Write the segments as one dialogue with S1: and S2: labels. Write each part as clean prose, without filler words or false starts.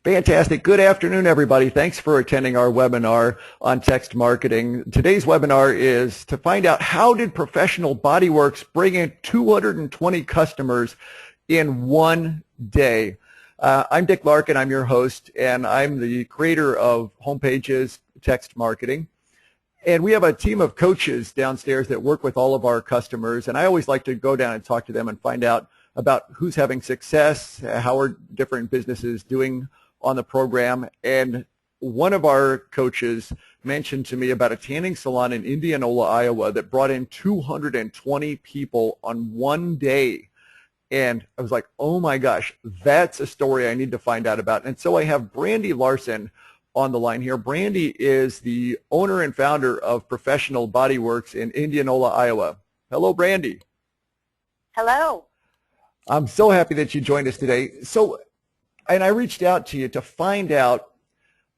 S1: Fantastic. Good afternoon, everybody. Thanks for attending our webinar on text marketing. Today's webinar is to find out how did Professional Bodyworks bring in 220 customers in one day. I'm Dick Larkin. I'm your host, and I'm the creator of Homepages Text Marketing. And we have a team of coaches downstairs that work with all of our customers, and I always like to go down and talk to them and find out about who's having success, how are different businesses doing on the program. And one of our coaches mentioned to me about a tanning salon in Indianola, Iowa that brought in 220 people on one day. And I was like, oh my gosh, that's a story I need to find out about. And so I have Brandy Larson on the line here. Brandy is the owner and founder of Professional Bodyworks in Indianola, Iowa. Hello, Brandy.
S2: Hello.
S1: I'm so happy that you joined us today. And I reached out to you to find out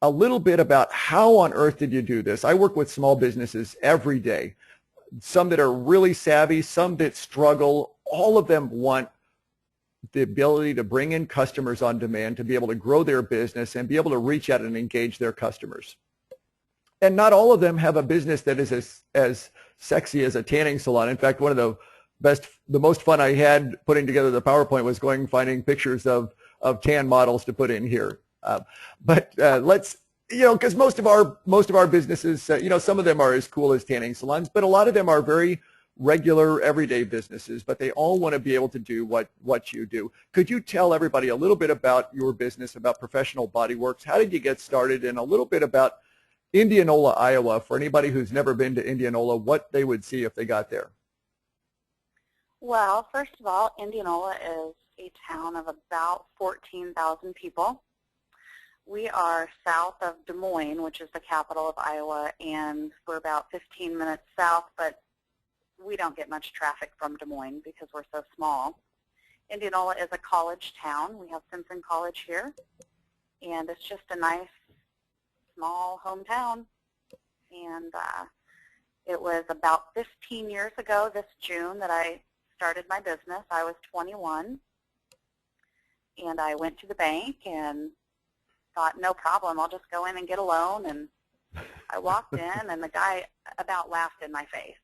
S1: a little bit about how on earth did you do this. I work with small businesses every day, some that are really savvy, some that struggle. All of them want the ability to bring in customers on demand, to be able to grow their business and be able to reach out and engage their customers. And not all of them have a business that is as sexy as a tanning salon. In fact, one of the most fun I had putting together the PowerPoint was going and finding pictures of tan models to put in here. Let's, because most of our businesses, some of them are as cool as tanning salons, but a lot of them are very regular, everyday businesses, but they all want to be able to do what you do. Could you tell everybody a little bit about your business, about Professional Bodyworks? How did you get started? And a little bit about Indianola, Iowa, for anybody who's never been to Indianola, what they would see if they got there.
S2: Well, first of all, Indianola is a town of about 14,000 people. We are south of Des Moines, which is the capital of Iowa, and we're about 15 minutes south, but we don't get much traffic from Des Moines because we're so small. Indianola is a college town. We have Simpson College here, and it's just a nice, small hometown. And it was about 15 years ago this June that I started my business. I was 21, and I went to the bank and thought, no problem, I'll just go in and get a loan. And I walked in, and the guy about laughed in my face.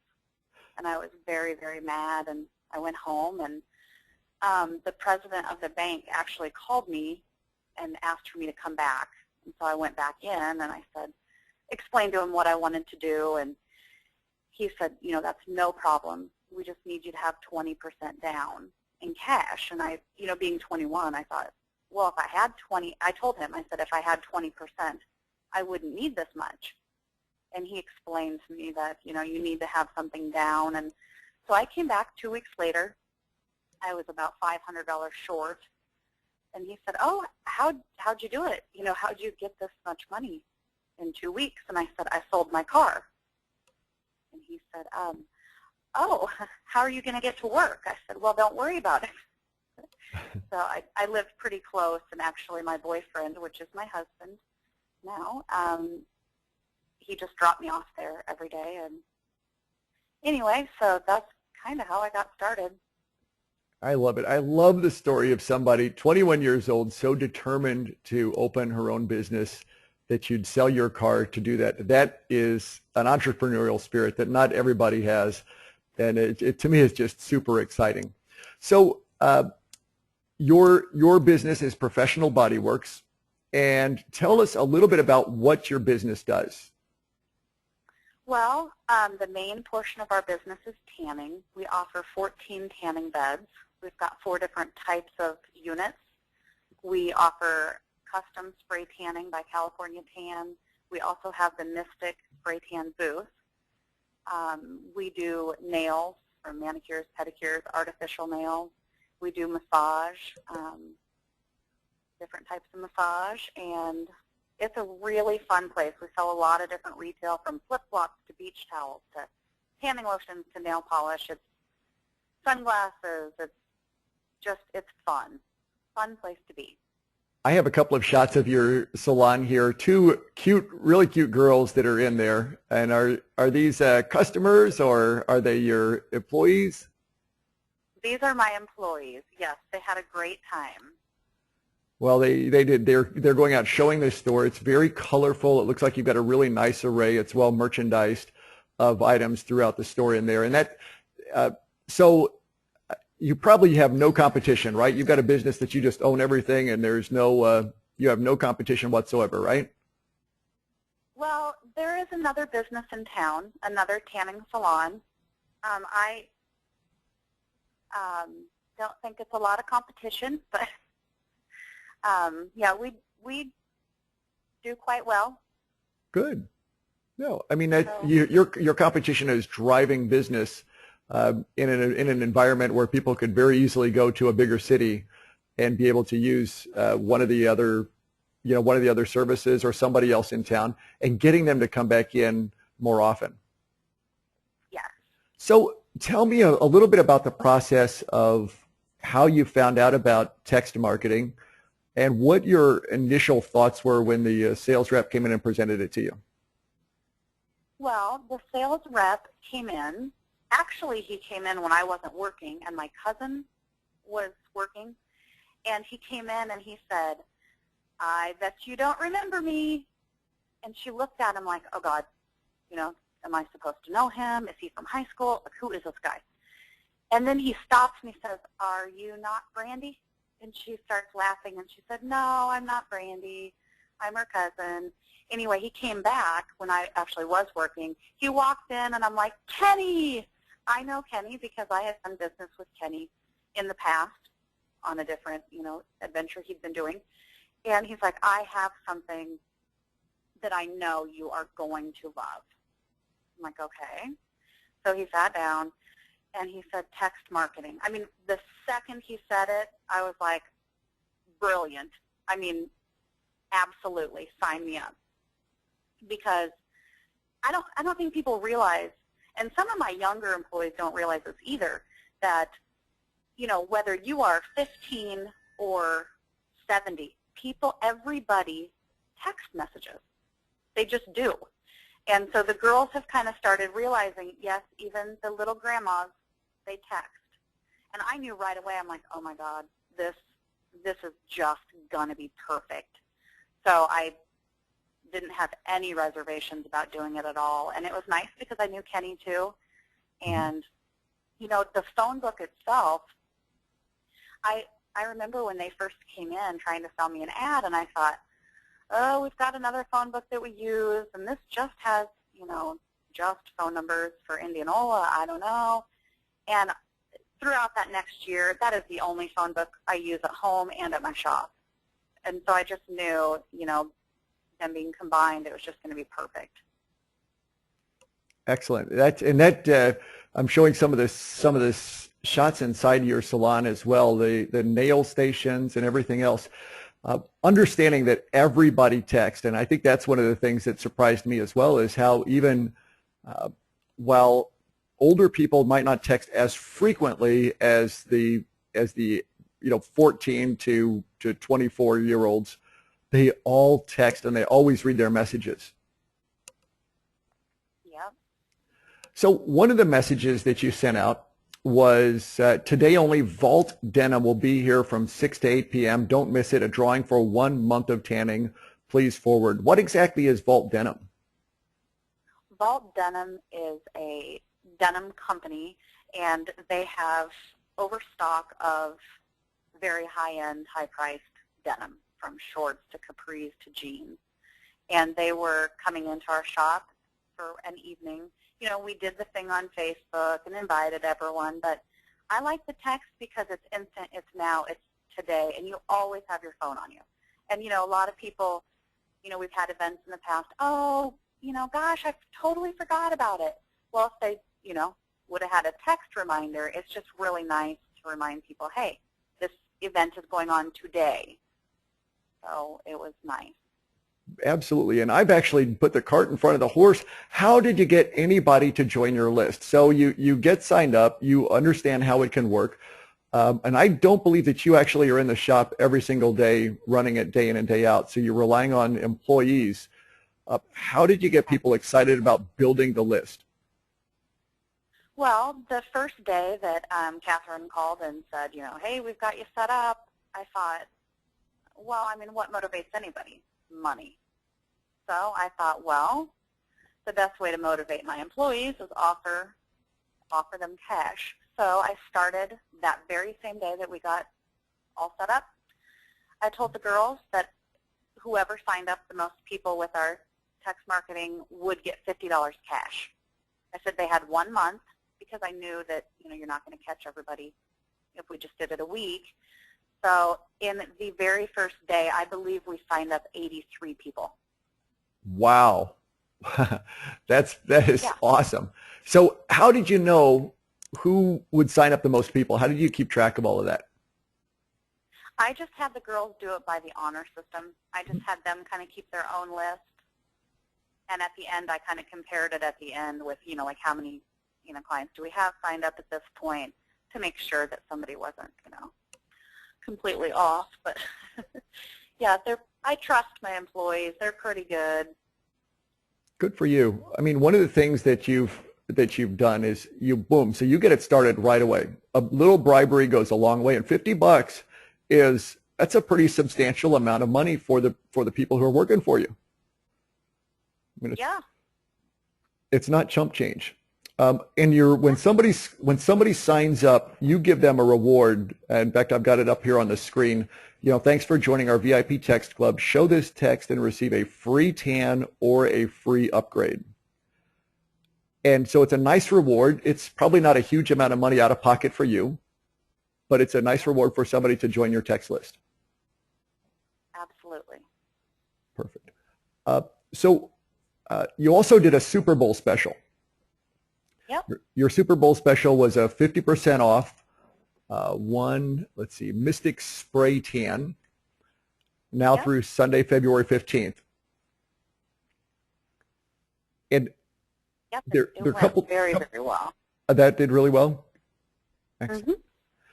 S2: And I was very, very mad, and I went home, and the president of the bank actually called me and asked for me to come back. And so I went back in, and I explained to him what I wanted to do, and he said, that's no problem. We just need you to have 20% down in cash. And I, being 21, I thought, well, if I had 20, I told him, I said, if I had 20%, I wouldn't need this much. And he explained to me that, you need to have something down. And so I came back 2 weeks later. I was about $500 short. And he said, oh, how'd you do it? How'd you get this much money in 2 weeks? And I said, I sold my car. And he said, oh, how are you going to get to work? I said, well, don't worry about it. So I lived pretty close, and actually my boyfriend, which is my husband now, he just dropped me off there every day. And anyway, so that's kind of how I got started.
S1: I love it. I love the story of somebody 21 years old, so determined to open her own business that you'd sell your car to do that. That is an entrepreneurial spirit that not everybody has. And it to me is just super exciting. So your business is Professional Bodyworks, and tell us a little bit about what your business does.
S2: Well, the main portion of our business is tanning. We offer 14 tanning beds. We've got 4 different types of units. We offer custom spray tanning by California Tan. We also have the Mystic spray tan booth. We do nails, or manicures, pedicures, artificial nails. We do massage, different types of massage, and it's a really fun place. We sell a lot of different retail, from flip-flops to beach towels to tanning lotions to nail polish. It's sunglasses. It's fun. Fun place to be.
S1: I have a couple of shots of your salon here. 2 really cute girls that are in there. And are these customers, or are they your employees?
S2: These are my employees. Yes, they had a great time.
S1: Well, they did. They're going out showing this store. It's very colorful. It looks like you've got a really nice array. It's well merchandised of items throughout the store in there. And that uh, so you probably have no competition, right? You've got a business that you just own everything, and there's no you have no competition whatsoever, right?
S2: Well, there is another business in town, another tanning salon. I don't think it's a lot of competition, but yeah, we do quite well.
S1: Good. No, I mean that
S2: So
S1: your competition is driving business in an environment where people could very easily go to a bigger city and be able to use one of the other, one of the other services or somebody else in town, and getting them to come back in more often.
S2: yes.
S1: So tell me a little bit about the process of how you found out about text marketing and what your initial thoughts were when the sales rep came in and presented it to you.
S2: Well, the sales rep came in. Actually, he came in when I wasn't working, and my cousin was working. And he came in and he said, "I bet you don't remember me." And she looked at him like, "Oh God, am I supposed to know him? Is he from high school? Like, who is this guy?" And then he stops and he says, "Are you not Brandy?" And she starts laughing and she said, "No, I'm not Brandy. I'm her cousin." Anyway, he came back when I actually was working. He walked in and I'm like, "Kenny!" I know Kenny because I had done business with Kenny in the past on a different, adventure he'd been doing. And he's like, "I have something that I know you are going to love." I'm like, "Okay." So he sat down and he said, "Text marketing." I mean, the second he said it, I was like, brilliant. I mean, absolutely, sign me up. Because I don't think people realize, and some of my younger employees don't realize this either, that, whether you are 15 or 70, everybody text messages. They just do. And so the girls have kind of started realizing, yes, even the little grandmas, they text. And I knew right away, I'm like, oh my God, this is just going to be perfect. So I didn't have any reservations about doing it at all. And it was nice because I knew Kenny too. And, the phone book itself, I remember when they first came in trying to sell me an ad, and I thought, oh, we've got another phone book that we use, and this just has, just phone numbers for Indianola. I don't know. And throughout that next year, that is the only phone book I use at home and at my shop. And so I just knew, them being combined, it was just going to be perfect.
S1: Excellent. I'm showing some of this shots inside your salon as well. The nail stations and everything else. Understanding that everybody texts, and I think that's one of the things that surprised me as well, is how even while older people might not text as frequently as the 14 to 24-year-olds, they all text and they always read their messages.
S2: Yep.
S1: So one of the messages that you sent out was today only Vault Denim will be here from 6 to 8 p.m. Don't miss it. A drawing for 1 month of tanning. Please forward. What exactly is Vault Denim?
S2: Vault Denim is a denim company, and they have overstock of very high-end, high-priced denim, from shorts to capris to jeans. And they were coming into our shop for an evening. We did the thing on Facebook and invited everyone, but I like the text because it's instant, it's now, it's today, and you always have your phone on you. And, a lot of people, we've had events in the past, oh, gosh, I totally forgot about it. Well, if they, would have had a text reminder, it's just really nice to remind people, hey, this event is going on today. So it was nice.
S1: Absolutely. And I've actually put the cart in front of the horse. How did you get anybody to join your list? So you get signed up, you understand how it can work. And I don't believe that you actually are in the shop every single day running it day in and day out. So you're relying on employees. How did you get people excited about building the list?
S2: Well, the first day that Catherine called and said, hey, we've got you set up, I thought, well, I mean, what motivates anybody? Money. So I thought, well, the best way to motivate my employees is offer them cash. So I started that very same day that we got all set up. I told the girls that whoever signed up the most people with our text marketing would get $50 cash. I said they had 1 month because I knew that, you're not going to catch everybody if we just did it a week. So in the very first day, I believe we signed up 83 people.
S1: Wow. that is
S2: Yeah.
S1: awesome. So how did you know who would sign up the most people? How did you keep track of all of that?
S2: I just had the girls do it by the honor system. I just had them kind of keep their own list. And at the end, I kind of compared it at the end with, like how many, clients do we have signed up at this point to make sure that somebody wasn't, completely off. But yeah, I trust my employees. They're pretty good.
S1: Good for you. I mean, one of the things that you've done is boom, so you get it started right away. A little bribery goes a long way, and $50 that's a pretty substantial amount of money for the people who are working for you. I mean, it's not chump change. And when somebody signs up, you give them a reward. In fact, I've got it up here on the screen. Thanks for joining our VIP Text Club. Show this text and receive a free tan or a free upgrade. And so it's a nice reward. It's probably not a huge amount of money out of pocket for you, but it's a nice reward for somebody to join your text list.
S2: Absolutely.
S1: Perfect. So you also did a Super Bowl special.
S2: Yep.
S1: Your Super Bowl special was a 50% off Mystic Spray Tan now through Sunday, February 15th. And
S2: it went very, very well.
S1: That did really well? Excellent. Mm-hmm.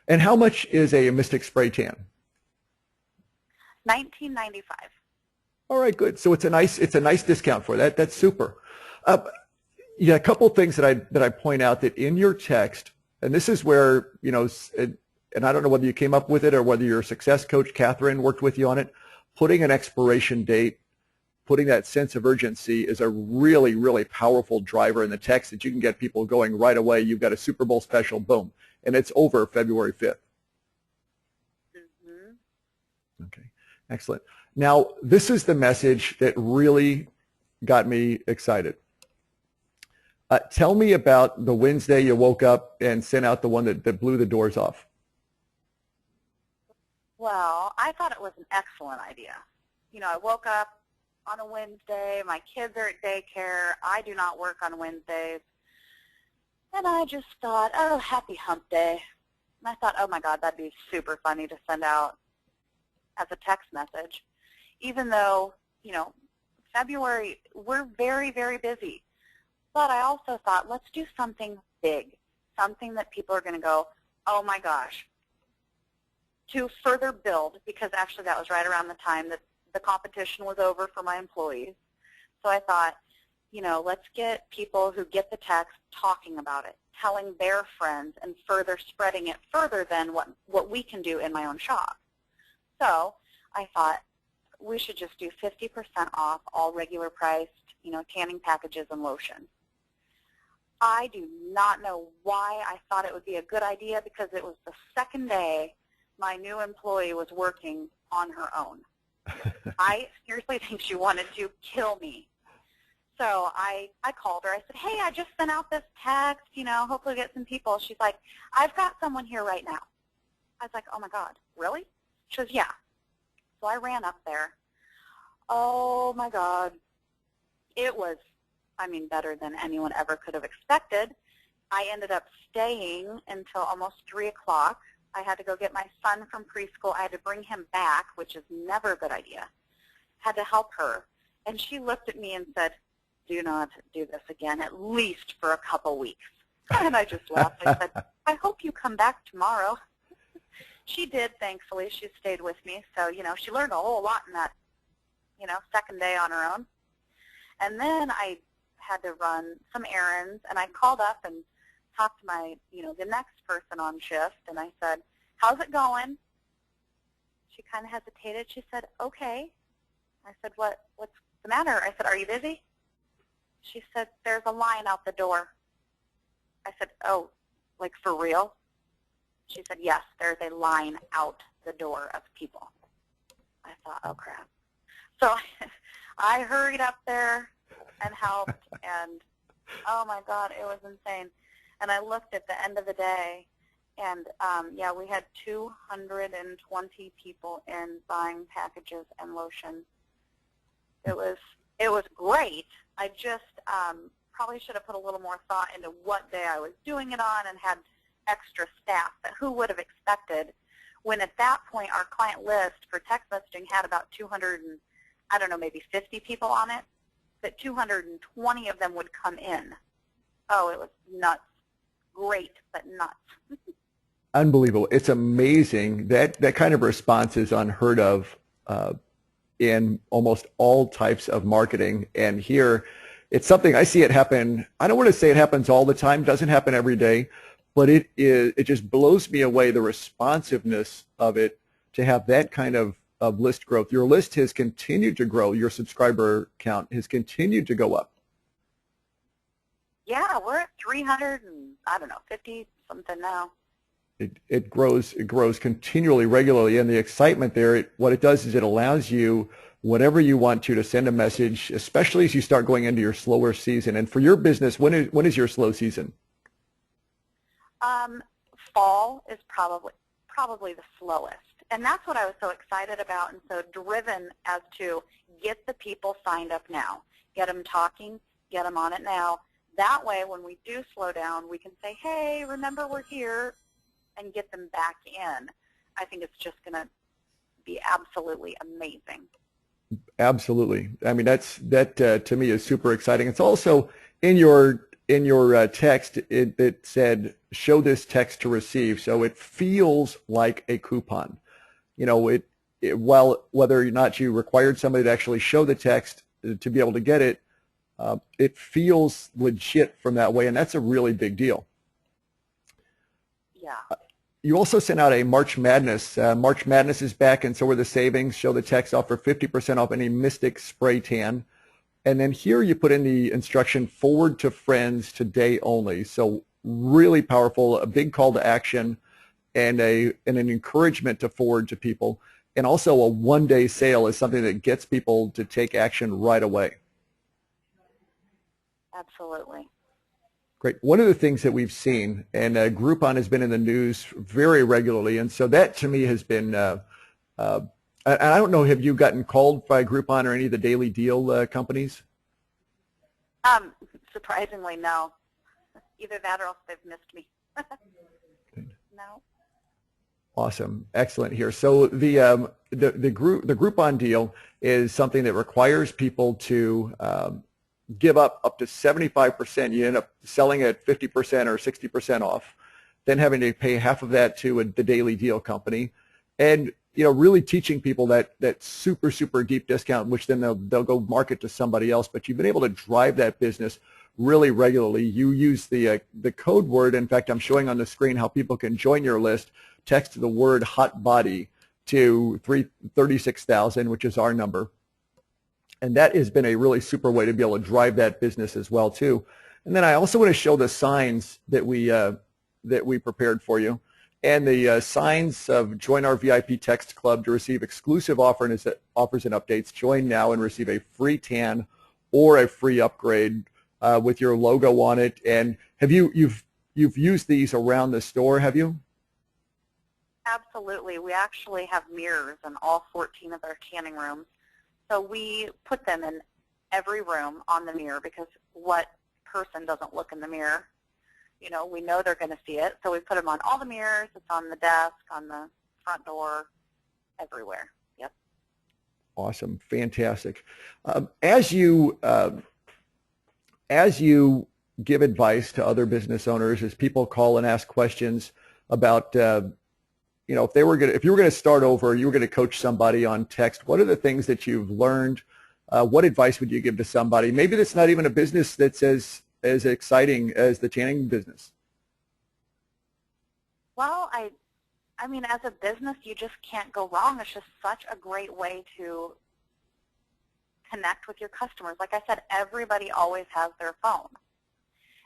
S1: And how much is a Mystic Spray Tan?
S2: $19.95.
S1: All right, good. So it's a nice discount for that. That's super. A couple things that I point out that in your text, and this is where, and I don't know whether you came up with it or whether your success coach, Catherine, worked with you on it, putting an expiration date, putting that sense of urgency is a really, really powerful driver in the text that you can get people going right away. You've got a Super Bowl special, boom, and it's over February 5th. Mm-hmm. Okay, excellent. Now, this is the message that really got me excited. Tell me about the Wednesday you woke up and sent out the one that blew the doors off.
S2: Well, I thought it was an excellent idea. I woke up on a Wednesday. My kids are at daycare. I do not work on Wednesdays. And I just thought, oh, happy hump day. And I thought, oh, my God, that'd be super funny to send out as a text message. Even though, February, we're very, very busy. But I also thought, let's do something big, something that people are going to go, oh, my gosh, to further build, because actually that was right around the time that the competition was over for my employees. So I thought, let's get people who get the text talking about it, telling their friends, and further spreading it further than what we can do in my own shop. So I thought we should just do 50% off all regular priced, tanning packages and lotion. I do not know why I thought it would be a good idea, because it was the second day my new employee was working on her own. I seriously think she wanted to kill me. So I called her. I said, hey, I just sent out this text, hopefully get some people. She's like, I've got someone here right now. I was like, oh, my God, really? She goes, yeah. So I ran up there. Oh, my God. It was, better than anyone ever could have expected. I ended up staying until almost 3 o'clock. I had to go get my son from preschool. I had to bring him back, which is never a good idea. Had to help her. And she looked at me and said, do not do this again, at least for a couple weeks. And I just laughed. I said, I hope you come back tomorrow. She did, thankfully. She stayed with me. So, she learned a whole lot in that, second day on her own. And then I had to run some errands, and I called up and talked to my, the next person on shift, and I said, how's it going? she kind of hesitated. She said, okay. I said, what's the matter? I said, are you busy? She said, there's a line out the door. I said, oh, like for real? She said, yes, there's a line out the door of people. I thought, oh, crap. So I hurried up there and helped, and oh, my God, it was insane. And I looked at the end of the day, and, yeah, we had 220 people in buying packages and lotion. It was great. I just probably should have put a little more thought into what day I was doing it on and had extra staff. But who would have expected when at that point our client list for text messaging had about 200 and, I don't know, maybe 50 people on it, that 220 of them would come in. Oh, it was nuts. Great, but nuts.
S1: Unbelievable. It's amazing. That kind of response is unheard of in almost all types of marketing. And here, it's something I see it happen. I don't want to say it happens all the time. Doesn't happen every day, but it just blows me away, the responsiveness of it, to have that kind of list growth. Your list has continued to grow. Your subscriber count has continued to go up.
S2: Yeah, we're at 300 and, I don't know, 50 something now.
S1: It grows continually, regularly, and the excitement there, what it does is it allows you whatever you want to send a message, especially as you start going into your slower season. And for your business, when is your slow season?
S2: Fall is probably the slowest, and that's what I was so excited about and so driven as to get the people signed up now, get them talking, get them on it now. That way, when we do slow down, we can say, hey, remember we're here, and get them back in. I think it's just going to be absolutely amazing.
S1: Absolutely. I mean, that to me is super exciting. It's also in your text. It said, show this text to receive, so it feels like a coupon. You know, while whether or not you required somebody to actually show the text to be able to get it, it feels legit from that way, and that's a really big deal.
S2: Yeah.
S1: You also sent out a March Madness. March Madness is back, and so are the savings. Show the text offer 50% off any Mystic spray tan. And then here you put in the instruction, forward to friends today only. So really powerful, a big call to action, and an encouragement to forward to people. And also a one-day sale is something that gets people to take action right away.
S2: Absolutely.
S1: Great. One of the things that we've seen, and Groupon has been in the news very regularly, and so that to me has been, and I don't know, have you gotten called by Groupon or any of the daily deal companies?
S2: Surprisingly, no. Either that or else they've missed me. No.
S1: Awesome. Excellent here. So the Groupon deal is something that requires people to give up to 75%. You end up selling at 50% or 60% off, then having to pay half of that to the daily deal company, and really teaching people that super deep discount, which then they'll go market to somebody else. But you've been able to drive that business really regularly. You use the code word. In fact, I'm showing on the screen how people can join your list. Text the word hot body to 36,000, which is our number. And that has been a really super way to be able to drive that business as well too. And then I also want to show the signs that we prepared for you, and the signs of join our VIP text club to receive exclusive offers and updates. Join now and receive a free tan or a free upgrade with your logo on it. And have you've used these around the store? Have you?
S2: Absolutely. We actually have mirrors in all 14 of our tanning rooms. So we put them in every room on the mirror, because what person doesn't look in the mirror? We know they're going to see it. So we put them on all the mirrors. It's on the desk, on the front door, everywhere. Yep.
S1: Awesome. Fantastic. As you give advice to other business owners, as people call and ask questions about if you were going to start over, you were going to coach somebody on text, what are the things that you've learned? What advice would you give to somebody? Maybe that's not even a business that's as exciting as the tanning business.
S2: Well, I mean, as a business, you just can't go wrong. It's just such a great way to connect with your customers. Like I said, everybody always has their phone.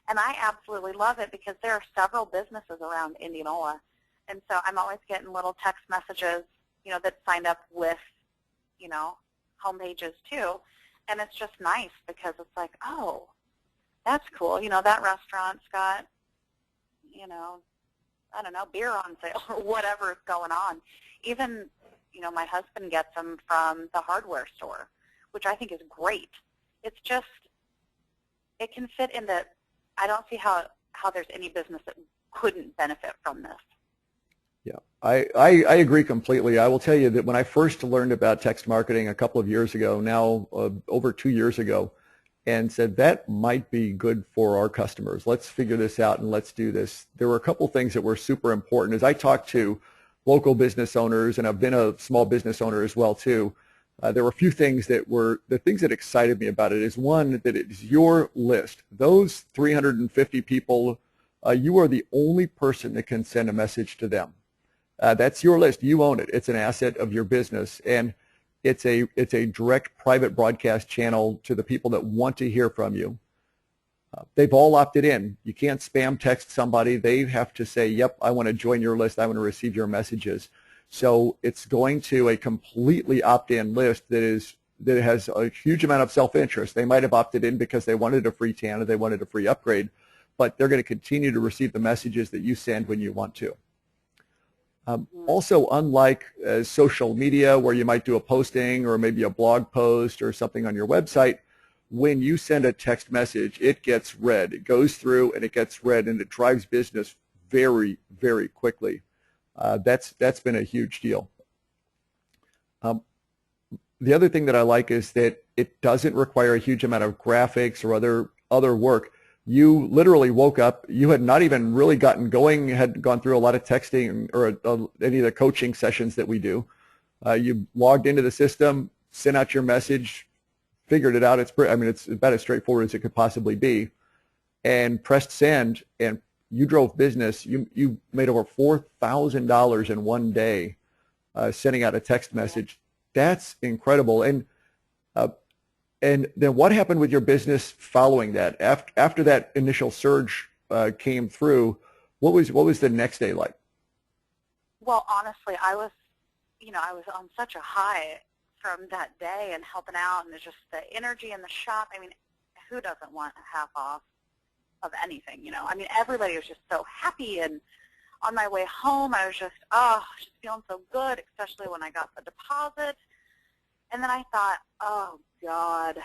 S2: And I absolutely love it because there are several businesses around Indianola. And so I'm always getting little text messages, you know, that signed up with, you know, homepages too. And it's just nice because it's like, oh, that's cool. You know, that restaurant's got, you know, I don't know, beer on sale or whatever is going on. Even, you know, my husband gets them from the hardware store, which I think is great. It's just, it can fit into, I don't see how there's any business that couldn't benefit from this.
S1: Yeah, I agree completely. I will tell you that when I first learned about text marketing a couple of years ago, now over 2 years ago, and said that might be good for our customers. Let's figure this out and let's do this. There were a couple things that were super important. As I talked to local business owners, and I've been a small business owner as well too, there were a few things that were, the things that excited me about it is one, that it's your list. Those 350 people, you are the only person that can send a message to them. That's your list. You own it. It's an asset of your business. And it's a direct private broadcast channel to the people that want to hear from you. They've all opted in. You can't spam text somebody. They have to say, yep, I want to join your list. I want to receive your messages. So it's going to a completely opt-in list that has a huge amount of self-interest. They might have opted in because they wanted a free TAN or they wanted a free upgrade, but they're going to continue to receive the messages that you send when you want to. Also, unlike social media where you might do a posting or maybe a blog post or something on your website, when you send a text message, it gets read. It goes through and it gets read, and it drives business very, very quickly. That's been a huge deal. The other thing that I like is that it doesn't require a huge amount of graphics or other work. You literally woke up, you had not even really gotten going, had gone through a lot of texting or any of the coaching sessions that we do. You logged into the system, sent out your message, figured it out. It's about as straightforward as it could possibly be, and pressed send, and you drove business. You made over $4,000 in one day sending out a text message. That's incredible. And then what happened with your business following that? After that initial surge came through, what was the next day like?
S2: Well, honestly, I was on such a high from that day and helping out, and just the energy in the shop. I mean, who doesn't want a half off of anything, you know? I mean, everybody was just so happy, and on my way home, I was just feeling so good, especially when I got the deposit. And then I thought, oh, God,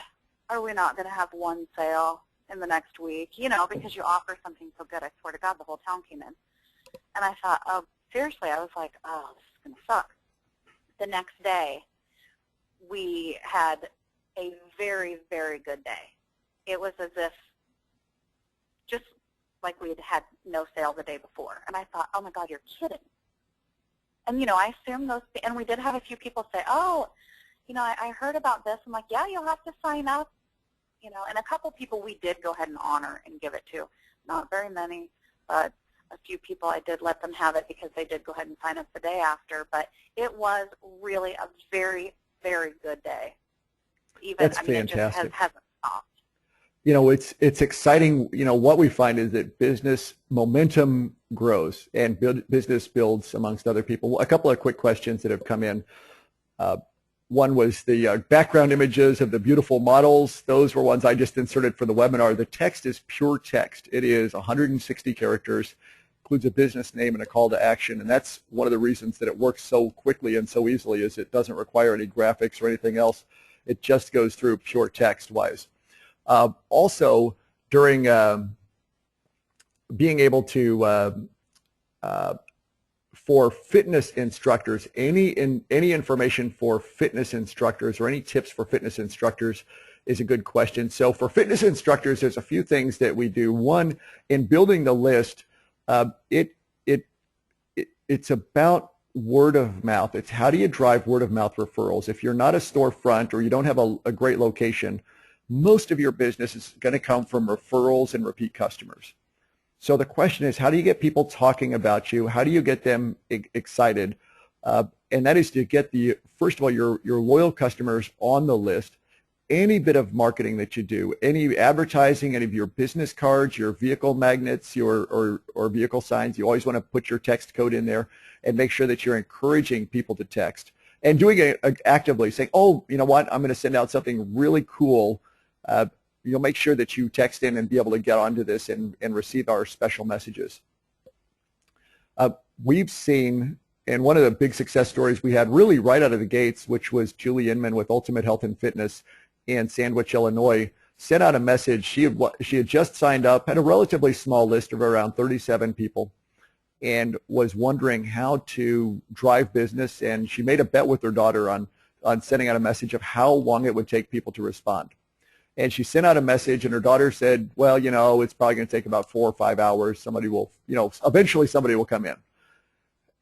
S2: are we not going to have one sale in the next week? You know, because you offer something so good. I swear to God, the whole town came in. And I thought, oh, seriously, I was like, oh, this is going to suck. The next day, we had a very, very good day. It was as if just like we had no sale the day before. And I thought, oh, my God, you're kidding. And, you know, I assume those, and we did have a few people say, oh, you know, I heard about this. I'm like, yeah, you'll have to sign up, you know. And a couple people we did go ahead and honor and give it to. Not very many, but a few people I did let them have it because they did go ahead and sign up the day after. But it was really a very, very good day.
S1: That's fantastic.
S2: It just hasn't stopped.
S1: You know, it's exciting. You know, what we find is that business momentum grows and business builds amongst other people. A couple of quick questions that have come in. One was the background images of the beautiful models. Those were ones I just inserted for the webinar. The text is pure text. It is 160 characters, includes a business name and a call to action, and that's one of the reasons that it works so quickly and so easily is it doesn't require any graphics or anything else. It just goes through pure text-wise. Also, during being able to for fitness instructors, any information for fitness instructors or any tips for fitness instructors is a good question. So for fitness instructors, there's a few things that we do. One, in building the list, it's about word of mouth. It's how do you drive word of mouth referrals. If you're not a storefront or you don't have a great location, most of your business is going to come from referrals and repeat customers. So the question is, how do you get people talking about you? How do you get them excited? And that is to get first of all, your loyal customers on the list. Any bit of marketing that you do, any advertising, any of your business cards, your vehicle magnets, or vehicle signs, you always want to put your text code in there and make sure that you're encouraging people to text and doing it actively, saying, oh, you know what, I'm going to send out something really cool. You'll make sure that you text in and be able to get onto this and receive our special messages. We've seen, and one of the big success stories we had really right out of the gates, which was Julie Inman with Ultimate Health and Fitness in Sandwich, Illinois, sent out a message. She had just signed up, had a relatively small list of around 37 people, and was wondering how to drive business. And she made a bet with her daughter on sending out a message of how long it would take people to respond. And she sent out a message, and her daughter said, well, you know, it's probably going to take about 4 or 5 hours. Somebody will, you know, eventually somebody will come in.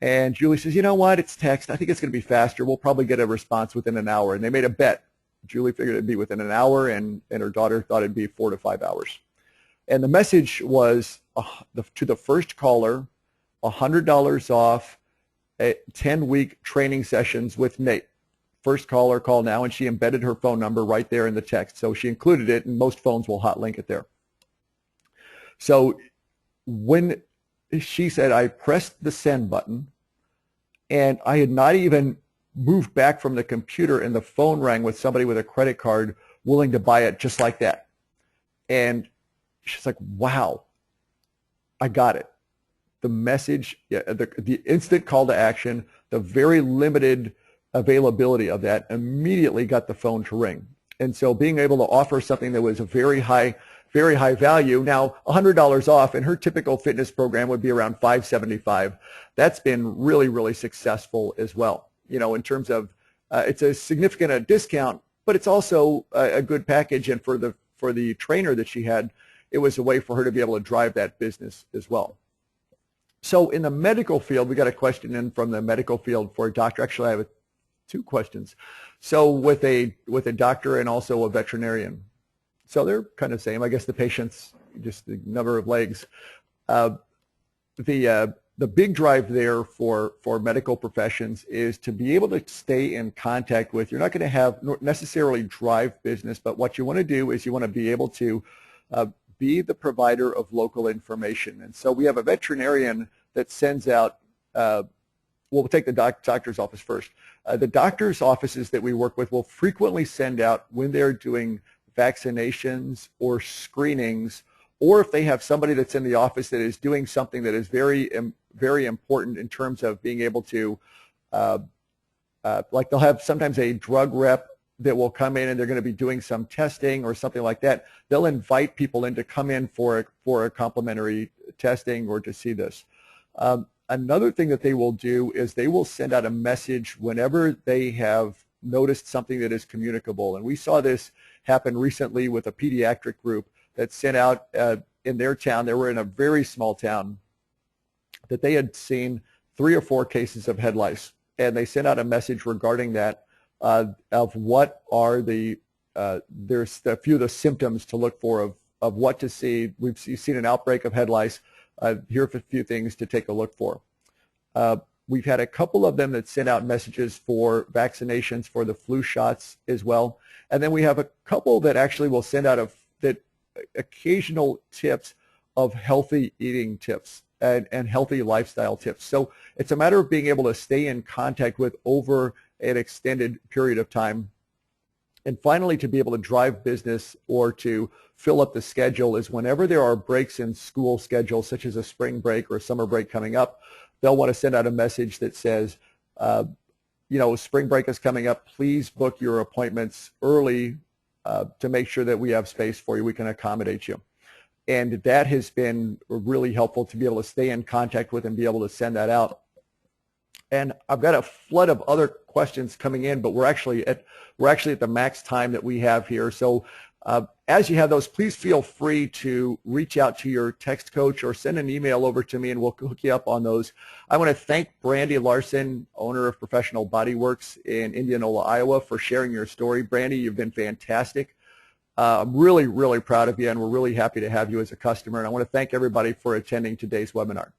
S1: And Julie says, you know what, it's text. I think it's going to be faster. We'll probably get a response within an hour. And they made a bet. Julie figured it'd be within an hour, and her daughter thought it'd be 4 to 5 hours. And the message was to the first caller, $100 off 10-week training sessions with Nate. First caller, call now, and she embedded her phone number right there in the text. So she included it, and most phones will hot link it there. So when she said, I pressed the send button, and I had not even moved back from the computer, and the phone rang with somebody with a credit card willing to buy it just like that. And she's like, wow, I got it. The message, the instant call to action, the very limited availability of that immediately got the phone to ring. And so being able to offer something that was a very high value, now $100 off, and her typical fitness program would be around $575. That's been really, really successful as well. You know, in terms of it's a significant discount, but it's also a good package. And for the trainer that she had, it was a way for her to be able to drive that business as well. So in the medical field, we got a question in from the medical field for a doctor. Actually, I have 2 questions. So with a doctor and also a veterinarian. So they're kind of the same. I guess the patients, just the number of legs. The big drive there for medical professions is to be able to stay in contact with. You're not going to have necessarily drive business, but what you want to do is you want to be able to be the provider of local information. And so we have a veterinarian that sends out, we'll take the doctor's office first. The doctor's offices that we work with will frequently send out when they're doing vaccinations or screenings, or if they have somebody that's in the office that is doing something that is very, very important in terms of being able to, like they'll have sometimes a drug rep that will come in and they're going to be doing some testing or something like that. They'll invite people in to come in for a complimentary testing or to see this. Another thing that they will do is they will send out a message whenever they have noticed something that is communicable. And we saw this happen recently with a pediatric group that sent out in their town. They were in a very small town that they had seen 3 or 4 cases of head lice. And they sent out a message regarding that of what are there's a few of the symptoms to look for of what to see. We've seen an outbreak of head lice. Here are a few things to take a look for. We've had a couple of them that sent out messages for vaccinations for the flu shots as well. And then we have a couple that actually will send out occasional tips of healthy eating tips and healthy lifestyle tips. So it's a matter of being able to stay in contact with over an extended period of time. And finally, to be able to drive business or to fill up the schedule is whenever there are breaks in school schedules, such as a spring break or a summer break coming up, they'll want to send out a message that says, you know, spring break is coming up. Please book your appointments early to make sure that we have space for you. We can accommodate you. And that has been really helpful to be able to stay in contact with and be able to send that out. And I've got a flood of other questions coming in, but we're actually at the max time that we have here. So as you have those, please feel free to reach out to your text coach or send an email over to me, and we'll hook you up on those. I want to thank Brandy Larson, owner of Professional Body Works in Indianola, Iowa, for sharing your story. Brandy, you've been fantastic. I'm really, really proud of you, and we're really happy to have you as a customer. And I want to thank everybody for attending today's webinar.